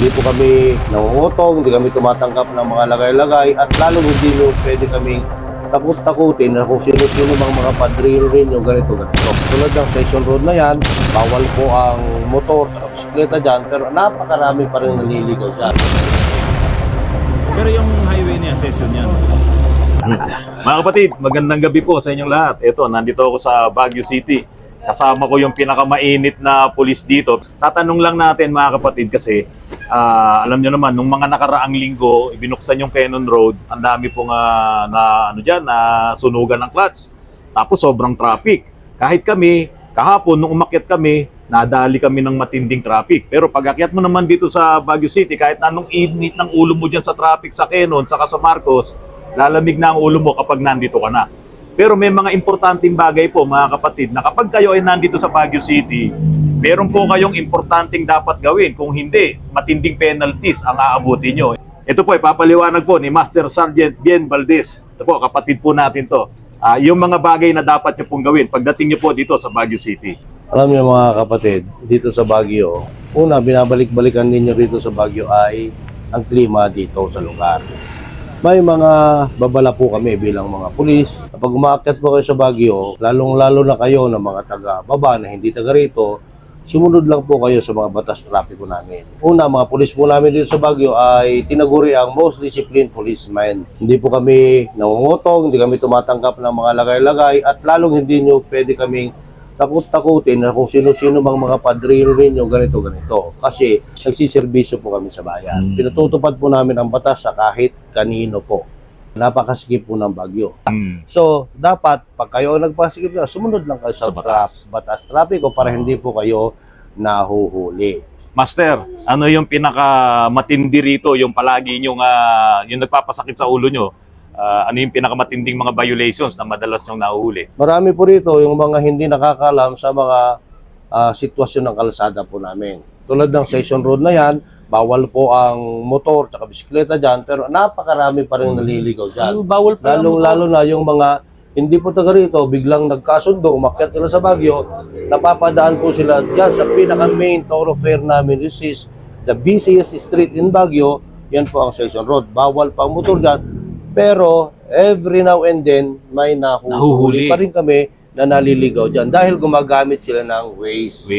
hindi po kami nangungutong, hindi kami tumatanggap ng mga lagay-lagay, at lalo hindi nyo pwede kaming takot-takutin na kung sino-sino mga padrino rin yung ganito. Tulad ng Session Road na yan, bawal po ang motor at bisikleta dyan, pero napakarami pa rin naliligaw dyan. Pero yung highway niya, Session yan. Mga kapatid, magandang gabi po sa inyong lahat. Ito, nandito ako sa Baguio City. Kasama ko yung pinakamainit na pulis dito. Tatanong lang natin mga kapatid kasi alam nyo naman, nung mga nakaraang linggo, ibinuksan yung Cannon Road, ang dami pong na sunugan ng clutch. Tapos sobrang traffic. Kahit kami, kahapon nung umakyat kami, nadali kami ng matinding traffic. Pero pag akyat mo naman dito sa Baguio City, kahit anong init ng ulo mo dyan sa traffic sa Cannon, saka sa Marcos, lalamig na ang ulo mo kapag nandito ka na. Pero may mga importanteng bagay po mga kapatid na kapag kayo ay nandito sa Baguio City, meron po kayong importanteng dapat gawin. Kung hindi, matinding penalties ang aabutin nyo. Ito po, ipapaliwanag po ni Master Sergeant Bien Valdez. Ito po, kapatid po natin to. Yung mga bagay na dapat nyo pong gawin pagdating nyo po dito sa Baguio City. Alam niyo mga kapatid, dito sa Baguio, una, binabalik-balikan ninyo dito sa Baguio ay ang klima dito sa lugar. May mga babala po kami bilang mga pulis. Kapag umaakyat po kayo sa Baguio, lalong-lalo na kayo ng mga taga-baba na hindi taga rito, sumunod lang po kayo sa mga batas trapiko namin. Una, mga pulis po namin dito sa Baguio ay tinaguri ang most disciplined policemen. Hindi po kami nangungutong, hindi kami tumatanggap ng mga lagay-lagay, at lalong hindi nyo pwede kaming takot-takutin na kung sino-sino mga padrino rin yung ganito. Kasi nagsiservisyo po kami sa bayan. Pinatutupad po namin ang batas sa kahit kanino po. Napakasikip po ng Baguio. So, dapat, pag kayo nagpasikip na, sumunod lang kayo sa batas trapiko para hindi po kayo nahuhuli. Master, ano yung pinakamatindi rito, yung palagi yung nagpapasakit sa ulo nyo? Ano yung pinakamatinding mga violations na madalas nyong nahuhuli? Marami po rito yung mga hindi nakakalam sa mga sitwasyon ng kalsada po namin. Tulad ng Session Road na yan, bawal po ang motor at bisikleta dyan, pero napakarami pa rin naliligaw dyan. Bawal pa Lalo na yung mga hindi po taga rito, biglang nagkasundo, umakyat sila sa Baguio, napapadaan po sila dyan sa pinaka-main thoroughfare namin. This is the busiest street in Baguio. Yan po ang Session Road. Bawal pa ang motor dyan. Pero every now and then, may nahuhuli pa rin kami na naliligaw dyan dahil gumagamit sila ng Waze.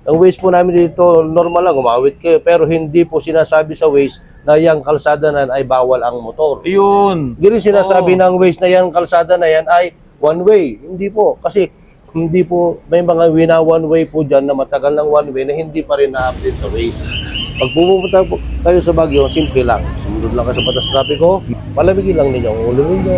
Ang Waze po namin dito, normal lang, gumawit kayo. Pero hindi po sinasabi sa Waze na yung kalsada na ay bawal ang motor. Ayun. Hindi sinasabi ng Waze na yung kalsada na yan ay one way. Hindi po. Kasi hindi po, may mga one way po dyan na matagal ng one way na hindi pa rin na-update sa Waze. Pag pupunta po kayo sa Baguio, simple lang. Sumunod lang kayo sa batas trapiko, palamigin lang ninyo ang ulo ninyo,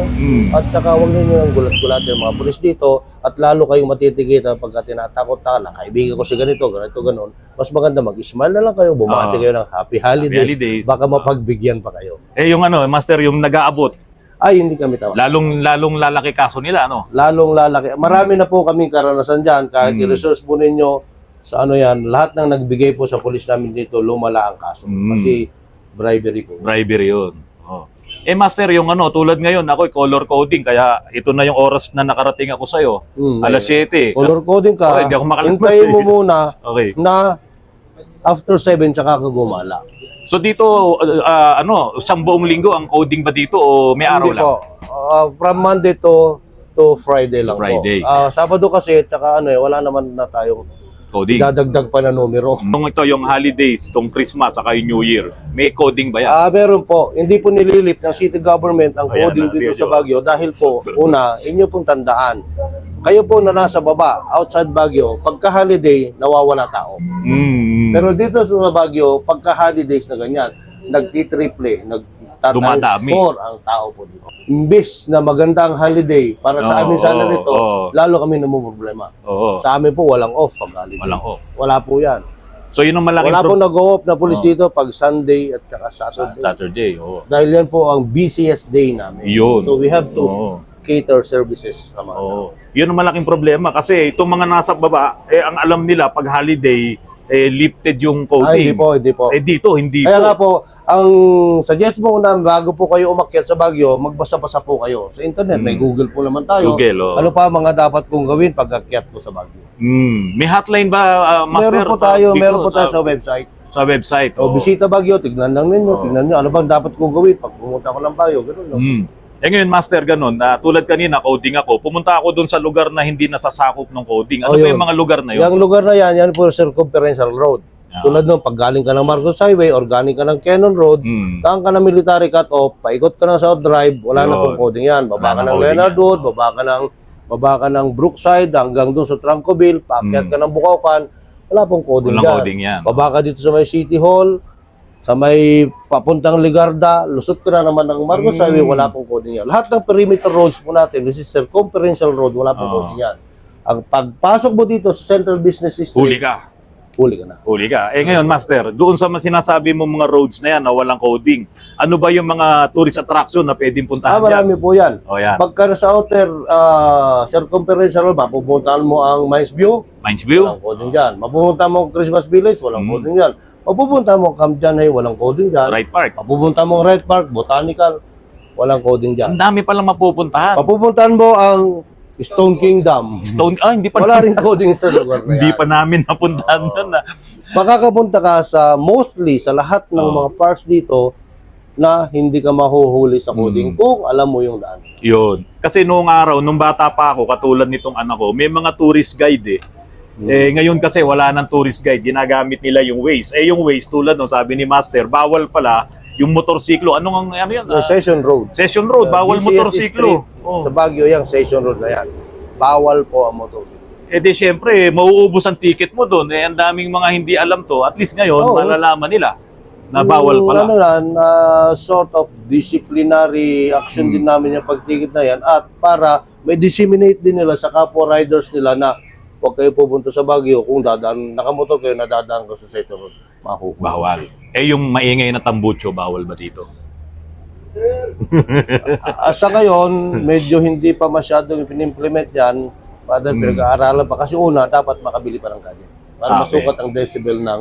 at saka huwag ninyo ang gulat-gulat yung mga pulis dito, at lalo kayong matitigita pagka tinatakot na kaibigan ko si ganito, ganon. Mas maganda mag-smile na lang kayo, bumati kayo ng happy holidays, baka mapagbigyan pa kayo. Yung Master, yung nag-aabot, ay, hindi kami tawag. lalong lalaki kaso nila, ano? Lalong lalaki. Marami na po kaming karanasan dyan, kahit i-resource po ninyo, sa ano yan, lahat ng nagbigay po sa pulis namin dito, lumala ang kaso. Kasi bribery po. Bribery yun. Oh. Master, yung tulad ngayon, ako color coding, kaya ito na yung oras na nakarating ako sa'yo. Alas 7. Color coding ka, hindi ako makalabas. hintayin mo muna Okay. na after 7 tsaka ka gumala. So dito, isang buong linggo ang coding ba dito o may araw Hindi lang? po. From Monday to Friday lang Friday. po. Sabado kasi, tsaka wala naman na tayong Coding. dadagdag pa na numero. Ito yung holidays, itong Christmas, saka yung New Year, may coding ba yan? Meron po. Hindi po nililip ng city government ang Ayan, coding dito sa Baguio dahil po, una, inyo pong tandaan. Kayo po na nasa baba, outside Baguio, pagka-holiday, nawawala tao. Pero dito sa Baguio, pagka-holidays na ganyan, nagtitriple, Dumadami. 4 ang tao po dito. Imbis na maganda ang holiday para sa amin sana nito, lalo kami namumroblema. Sa amin po, walang off pag holiday. Walang off. Wala po yan. So yun ang malaking Wala po nag-off na pulis dito pag Sunday at saka Saturday. Saturday. Dahil yan po ang busiest day namin. Yun. So we have to cater services sa mga tao. Yun ang malaking problema kasi itong mga nasa baba, ang alam nila pag holiday, lifted yung coding. Hindi po. Dito, hindi Kaya po. nga po, ang suggest mo na bago po kayo umakyat sa Baguio, magbasa-basa po kayo. Sa internet, may Google po naman tayo. Google, Ano pa mga dapat kong gawin pag akyat po sa Baguio? May hotline ba, Master? Meron po tayo sa website. Sa website. O, bisita Baguio, tignan lang ninyo, tignan nyo, ano bang dapat ko gawin pag pumunta ko ng Baguio, gano'n, no? Eh ngayon, Master, ganun, tulad kanina, coding ako, pumunta ako doon sa lugar na hindi nasasakop ng coding. Ano ba yun. yung mga lugar na yun? Yung lugar na yan po circumferential road. Tulad nung pag galing ka ng Marcos Highway or galing ka ng Cannon Road, taan ka ng military cut-off, paikot ka ng South Drive, wala na pong coding yan. Baba ka ng Leonard Road, baba ka ng Brookside, hanggang doon sa Trancoville, paakyat ka ng Bukaukan, wala pong coding Walang yan. coding yan. Baba ka dito sa may City Hall, sa may papuntang Ligarda, lusot ka na naman ng Marcos Highway, wala pong coding yan. Lahat ng perimeter roads po natin, this is circumferential road, wala pong coding yan. Ang pagpasok mo dito sa Central Business District, Huli ka. huli ka na. Huli ka. Eh ngayon, Master, doon sa sinasabi mo mga roads na yan na walang coding, ano ba yung mga tourist attraction na pwedeng puntahan Marami dyan? po yan. O yan. Pagka sa outer circumferential road, mapupuntahan mo ang Mines View, Mines View? walang coding dyan. Mapupunta mo ang Christmas Village, walang coding dyan. Mapupunta mo ang Camp Janay, walang coding dyan. Right Park. Mapupunta mo ang Red Park, Botanical, walang coding dyan. Ang dami palang mapupuntahan. Mapupuntahan mo ang Stone Kingdom. Hindi pa Wala rin coding sa lugar na Hindi yan. pa namin napuntahan doon. Makakapunta ka sa mostly sa lahat ng mga parks dito na hindi ka mahuhuli sa coding kung alam mo yung daan. Yun. Kasi noong araw, nung bata pa ako, katulad nitong anak ko, may mga tourist guide eh. Eh ngayon kasi wala nang tourist guide, ginagamit nila yung Waze. Eh yung Waze, tulad nung sabi ni Master, bawal pala yung motorsiklo. Ano yan? Session Road. Session Road, bawal DCS motorsiklo. Street, sa Baguio yung Session Road na yan. Bawal po ang motorsiklo. Eh di syempre, mauubos ang ticket mo doon. Eh ang daming mga hindi alam to. At least ngayon, malalaman nila na bawal pala. Ano lang, sort of disciplinary action din namin yung pagtikit na yan at para may disseminate din nila sa kapwa riders nila na huwag kayo pupunta sa Baguio kung nakamotor kayo, nadadaan ko sa Session Road. Mahuhuli. Bawal. Eh yung maingay na tambucho, bawal ba dito? Sa ngayon, medyo hindi pa masyadong pinimplement yan. Pinag-aaralan pa. Kasi una, dapat makabili pa ng gadget. Para masukat ang decibel ng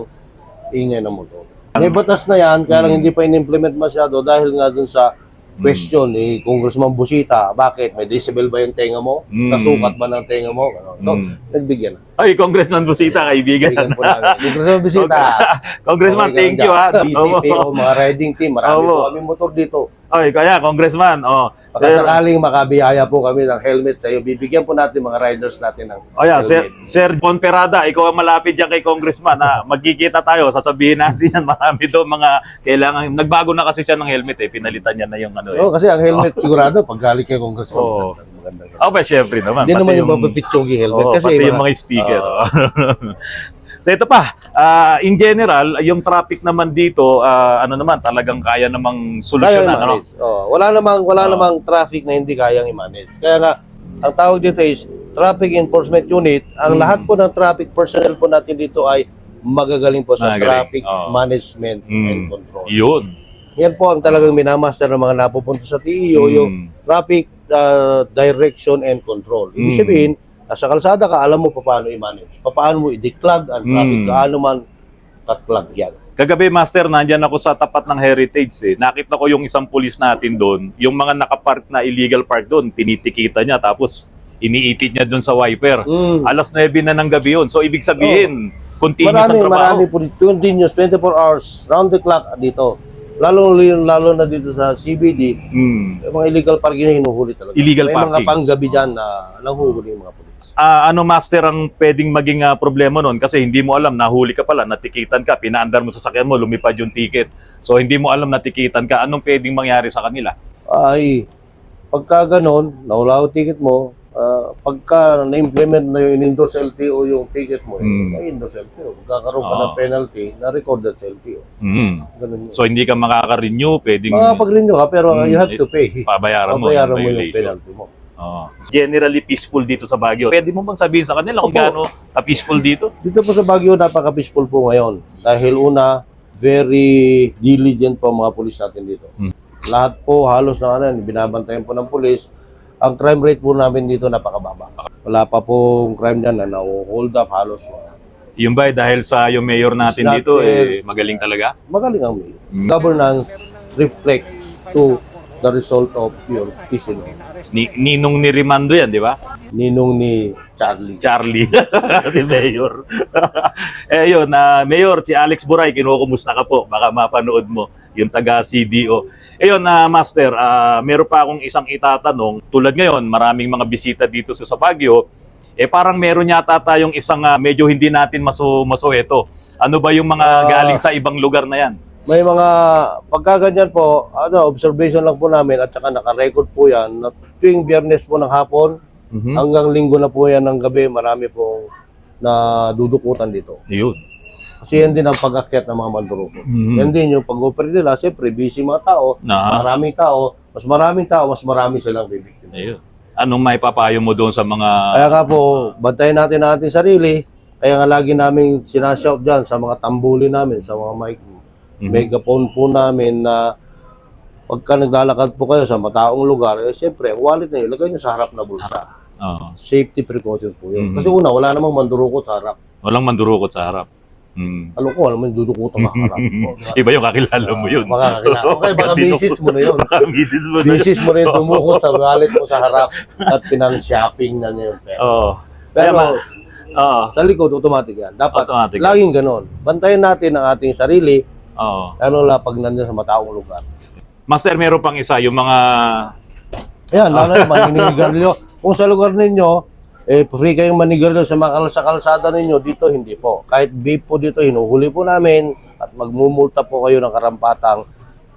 ingay ng motor. May batas na yan, kaya lang hindi pa in-implement masyado dahil nga dun sa question ni Congressman Busita, bakit? May decibel ba yung tenga mo? Nasukat ba ng tenga mo? So, nagbigyan na. Ay, Congressman Busita, kaibigan. Bigyan po namin. Congressman Busita. Congressman, thank you ha. DCPO, mga riding team, marami po kami motor dito. Ay, kaya, Congressman, Baka sakaling makabiyaya po kami ng helmet sa iyo, bibigyan po natin mga riders natin ng helmet. Sir Conperada, ikaw ang malapit dyan kay Congressman. Magkikita tayo, sasabihin natin yan. Marami doon mga kailangan. Nagbago na kasi siya ng helmet eh. Pinalitan niya na yung ano eh. Kasi ang helmet sigurado, pag galing kay Congressman, magandang helmet. Ba, syempre naman. Hindi naman yung mapapitsyogi helmet. Kasi pati yung mga sticker. So ito pa, in general, yung traffic naman dito, ano naman, talagang kaya namang solusyonan. Ano? Wala namang traffic na hindi kayang i-manage. Kaya nga, ang tawag dito is Traffic Enforcement Unit. Ang lahat po ng traffic personnel po natin dito ay magagaling po sa traffic management and control. Yun. Yan po ang talagang minamaster ng mga napupunta sa TEO, yung traffic direction and control. Ibig sabihin, nasa kalsada ka, alam mo paano i-manage. Paano mo i-declag ang traffic, kaano man kaklag yan. Kagabi, Master, nandyan ako sa tapat ng Heritage eh. Nakita ko yung isang pulis natin doon, yung mga nakapark na illegal park doon, tinitikita niya, tapos iniipit niya doon sa wiper. Alas 9 na ng gabi yun. So, ibig sabihin, continuous ang trabaho. Marami po, continuous, 24 hours, round the clock dito. Lalo na dito sa CBD, yung mga illegal parking na hinuhuli talaga. Illegal May parking. mga panggabi dyan na nahuhuli yung mga pulis. Ano, Master, ang pwedeng maging problema nun? Kasi hindi mo alam, nahuli ka pala, natikitan ka, pinaandar mo sa sakyan mo, lumipad yung ticket. So, hindi mo alam, natikitan ka. Anong pwedeng mangyari sa kanila? Ay, pagka ganon, nawala yung ticket mo, pagka na-implement na yung in-endorse LTO yung ticket mo, na-endorse LTO. Magkakaroon ka ng penalty na recorded sa LTO. Ganun yun. So, hindi ka makaka-renew, pwedeng Makakapag-renew ka, pero you have to pay. pabayaran mo Pabayaran yung mo yung violation. penalty mo. Generally peaceful dito sa Baguio. Pwede mo bang sabihin sa kanila kung gaano ka-peaceful dito? Dito po sa Baguio, napaka-peaceful po ngayon. Dahil una, very diligent po ang mga pulis natin dito. Lahat po, halos na binabantayan po ng pulis. Ang crime rate po namin dito napakababa. Wala pa pong crime dyan na na-hold up halos. Yung ba dahil sa yung mayor natin dito, magaling talaga? Magaling ang mayor. Governance reflect to the result of your Quisino. Ninong ni Rimando yan, di ba? Ninong ni Charlie. Charlie, si Mayor. Eh yun, Mayor, si Alex Buray, kinukumusta ka po? Baka mapanood mo, yung taga-CDO. Eh yun, Master, meron pa akong isang itatanong. Tulad ngayon, maraming mga bisita dito sa Baguio. Eh parang meron yata tayong isang medyo hindi natin maso-eto. Ano ba yung mga galing sa ibang lugar na yan? May mga pagkaganyan po, observation lang po namin at saka naka-record po yan na tuwing Biyernes po ng hapon hanggang Linggo na po yan ng gabi, marami pong nadudukutan dito. Yun. Kasi yan din ang pag-akyat ng mga mandurukot. Yan din yung pag-operate nila, siyempre busy mga tao, maraming tao, mas marami silang bibiktima. Ayun. Anong may papayo mo doon sa mga... Kaya nga po, bantayan natin ang ating sarili, kaya nga lagi namin sinashout dyan sa mga tambuli namin, sa mga mic, megaphone po namin na pagka naglalakad po kayo sa mataong lugar, siyempre, ang wallet na ilagay nyo sa harap na bulsa. Safety precautions po yun. Kasi una, wala namang mandurukot sa harap. Walang mandurukot sa harap. Alam ko, alam mo yung dudukot ang harap. Iba yung kakilala mo yun. Okay, baka misis mo na yun. Baka misis mo na. Misis mo na yung tumukot sa wallet mo sa harap at pinang-shopping na niya yung pera. Pero, sa likod, automatic yan. Dapat, Automatic. laging ganon. Bantayan natin ang ating sarili, lalo na pag nandiyan sa mataong lugar. Master, meron pang isa, yung mga... Ayan, lalo na maninigarilyo. Kung sa lugar ninyo, free kayong manigarilyo sa kalsada ninyo, dito hindi po. Kahit beef po dito, hinuhuli po namin at magmumulta po kayo ng karampatang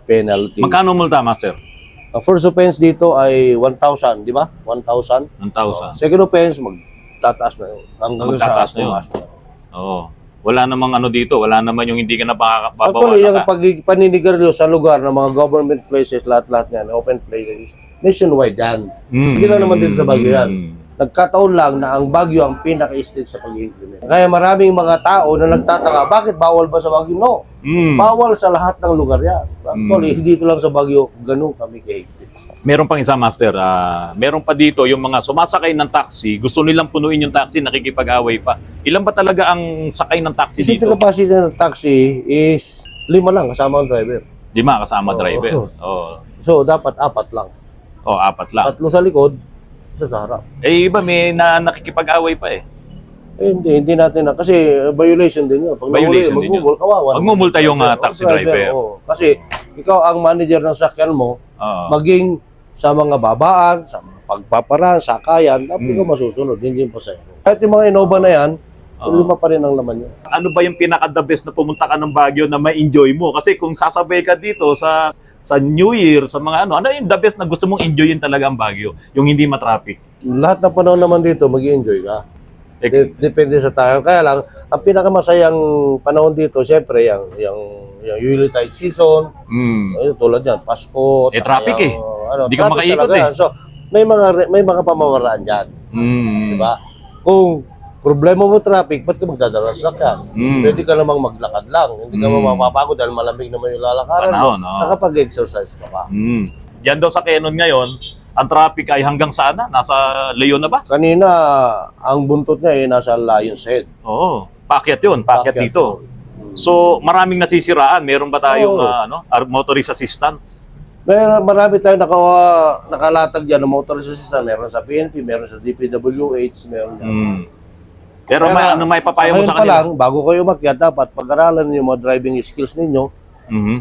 penalty. Magkano multa, Master? Ang first offense dito ay 1,000, di ba? 1,000. 1,000. Second offense, magtataas na yun. Hanggang Magtataas sa na yun. tumaas na. Oo. Wala namang ano dito, wala naman yung hindi ka na Actually, yung babawala ka. paninigarilyo sa lugar ng mga government places, lahat-lahat yan, open places, nationwide yan. Hindi lang naman dito sa Baguio yan. Nagkataon lang na ang Baguio ang pinaka-state sa pag-implement. Kaya maraming mga tao na nagtataka, bakit bawal ba sa Baguio? No. Bawal sa lahat ng lugar yan. Actually, dito lang sa Baguio, ganun kami kahigpit. Meron pang isa, Master. Meron pa dito yung mga sumasakay ng taxi, gusto nilang punuin yung taxi, nakikipag-away pa. Ilan ba talaga ang sakay ng taxi Seating dito? capacity ng taxi is 5 lang kasama ang driver. 5 kasama driver. So, dapat 4 lang. 4 lang. 3 sa likod, isa sa harap. Eh, iba may nakikipag-away pa eh. Hindi natin na. Kasi violation din yun. Pag Violation nahuli, din yun. kawawa. Magmumulta yung taxi driver. Kasi ikaw ang manager ng sakyan mo, maging sa mga babaan, sa mga pagpaparan, sakayan, dapat ikaw masusunod, hindi yung pasahero. Kahit yung mga Innova na yan, 5 pa rin ang laman yun. Ano ba yung pinaka-the best na pumunta ka ng Baguio na ma-enjoy mo? Kasi kung sasabay ka dito sa New Year, sa mga ano yung the best na gusto mong enjoyin talaga ang Baguio? Yung hindi matraffic. Lahat ng panahon naman dito, mag-enjoy ka. Depende sa tayo. Kaya lang, ang pinakamasayang panahon dito, syempre, yung Yuletide season, tulad yan, Pasko. Traffic Hindi ka makaikot So, may mga pamamaraan dyan. Diba? Kung problema mo traffic, ba't ka magdadala sa sakyan? Pwede ka namang maglakad lang. Hindi ka mapapagod dahil malamig naman yung lalakaran. Nakapag-exercise ka pa. Diyan daw sa Quezon ngayon, ang traffic ay hanggang saan na? Nasa Leon na ba? Kanina, ang buntot niya nasa Lion's Head. Oo. Paakyat yun. Paakyat dito. So, maraming nasisiraan. Meron ba tayong motorist assistance? Marami tayong nakalatag dyan ng motorist assistance. Meron sa PNP, meron sa DPWH, meron dyan. Pero ano may papayo mo sa pa kanila? lang, bago kayo umakyat, dapat pag-aralan niyo yung mga driving skills ninyo.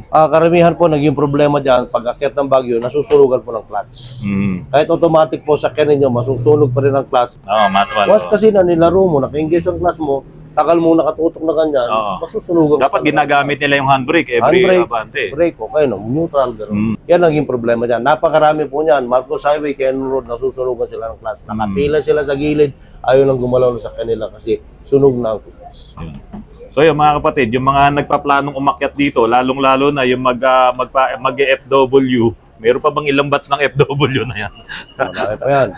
Karamihan po naging problema dyan, pag akyat ng Baguio, nasusunugan po ng clutch. Kahit automatic po sakyan ninyo, masusunog pa rin ang clutch. Manual. Once kasi na nilaro mo, naka-engage ang clutch mo, tagal mo nakatutok na ganyan, masusunugan. Dapat ginagamit nila yung handbrake every abante. Brake, okay, no? Neutral, gano'n. Yan ang yung problema dyan. Napakarami po niyan. Marcos Highway, Quezon Road, nasusunugan sila ng clutch. Nakapila sila sa gilid, ayaw nang gumalaw na sa kanila kasi sunog na ang clutch. So yun mga kapatid, yung mga nagpaplanong umakyat dito, lalong-lalo na yung mag-FW, meron pa bang ilang batch ng FW na yan? Marami pa yan.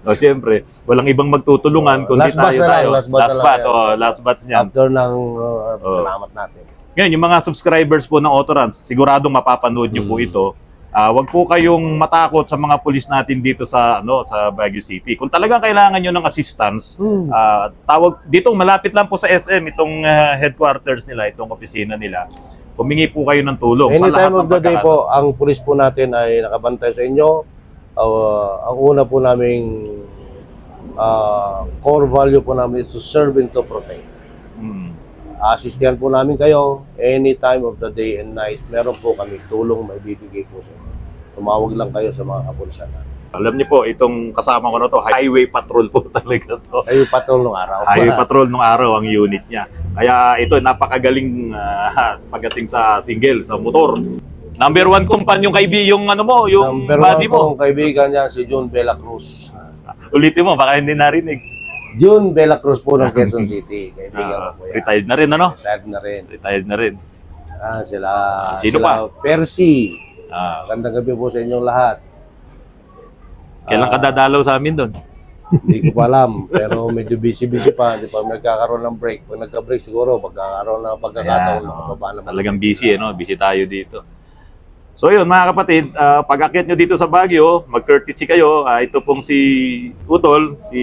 Siyempre, walang ibang magtutulungan kundi Last batch na lang, last batch niyan. After ng salamat natin. Ngayon, yung mga subscribers po ng Autorans, siguradong mapapanood nyo po ito. Wag po kayong matakot sa mga pulis natin dito sa Baguio City. Kung talagang kailangan nyo ng assistance, tawag dito, malapit lang po sa SM itong headquarters nila, itong opisina nila. humingi po kayo ng tulong sa Any lahat time ng of the day pagkakataon. po, ang pulis po natin ay nakabantay sa inyo. Ang una po naming core value po namin is to serve and to protect. Mm. Asistihan po namin kayo any time of the day and night. Meron po kami tulong may bibigay po sa inyo. Tumawag lang kayo sa mga kapulisan natin. Alam niyo po, itong kasama ko na to, highway patrol po talaga to. Ay, yung patrol ng araw. Highway patrol nung araw ang unit niya. Kaya ito, napakagaling pagdating sa single, sa motor. Number 1 kumpan yung yung ano mo, yung Number body 1 mo. kong kaibigan niya, si June Bella Cruz. Ulitin mo, baka hindi narinig. June Bella Cruz po ng Quezon City. Kaibigan ko po yan. Retired na rin, ano? Retired na rin. Retired na rin. Sila Sino pa? Percy. Ah, Magandang gabi po sa inyong lahat. kailan ka dadalaw sa amin doon? Hindi ko pa alam, pero medyo busy-busy pa. Di pa magkakaroon ng break. Pag nagka-break siguro, magkakaroon ng pagkakataon na pababa naman. Talagang busy, no? Busy tayo dito. So yun, mga kapatid, pag akyat nyo dito sa Baguio, mag-courtesy kayo. Ito pong si Utol, si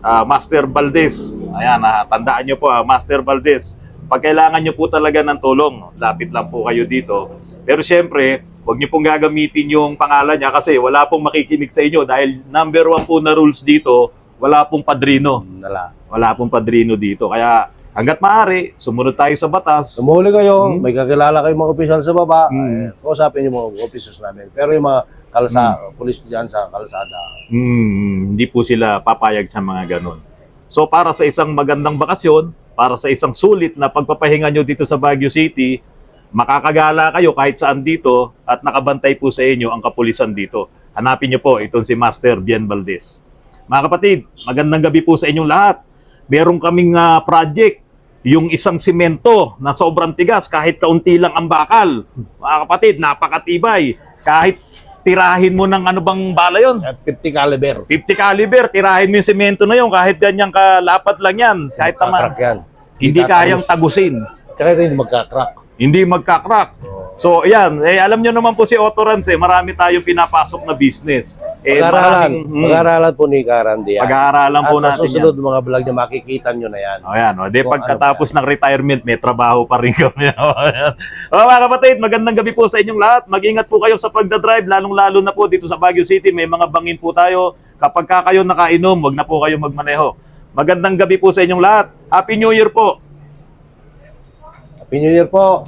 Master Valdez. Ayan, tandaan nyo po, Master Valdez. Pag kailangan nyo po talaga ng tulong, lapit lang po kayo dito. Pero syempre, huwag nyo pong gagamitin yung pangalan niya kasi wala pong makikinig sa inyo dahil number 1 po na rules dito, wala pong padrino. Wala pong padrino dito. Kaya hanggat maaari, sumunod tayo sa batas. Sumuli kayo, may kakilala kayong mga opisyal sa baba, kausapin yung mga officers namin. Pero yung mga pulis dyan sa kalsada, Hindi po sila papayag sa mga ganon. So para sa isang magandang bakasyon, para sa isang sulit na pagpapahinga nyo dito sa Baguio City, makakagala kayo kahit saan dito at nakabantay po sa inyo ang kapulisan dito. Hanapin nyo po itong si Master Bien Valdez. Mga kapatid, magandang gabi po sa inyong lahat. Meron kaming project, yung isang simento na sobrang tigas kahit kaunti lang ang bakal. Mga kapatid, napakatibay. Kahit tirahin mo ng ano bang bala yon? 50 caliber. 50 caliber, tirahin mo yung simento na yon kahit ganyang kalapat lang yan. Kahit Magkakrak yan. hindi kayang tagusin. Tsaka ito hindi magkakrak. Hindi magkakrak. So, ayan. Alam nyo naman po si Autorance, marami tayong pinapasok na business. Pag-aaralan po ni Karandi. Pag-aaralan po At sa natin susunod mga vlog niya, makikita nyo na yan. Ayan. O, Kung pagkatapos ng retirement, may trabaho pa rin kami. Mga kapatid, magandang gabi po sa inyong lahat. Mag-ingat po kayo sa pagdadrive, lalong-lalo na po dito sa Baguio City. May mga bangin po tayo. Kapag kayo nakainom, wag na po kayo magmaneho. Magandang gabi po sa inyong lahat. Happy New Year po! Happy New Year po!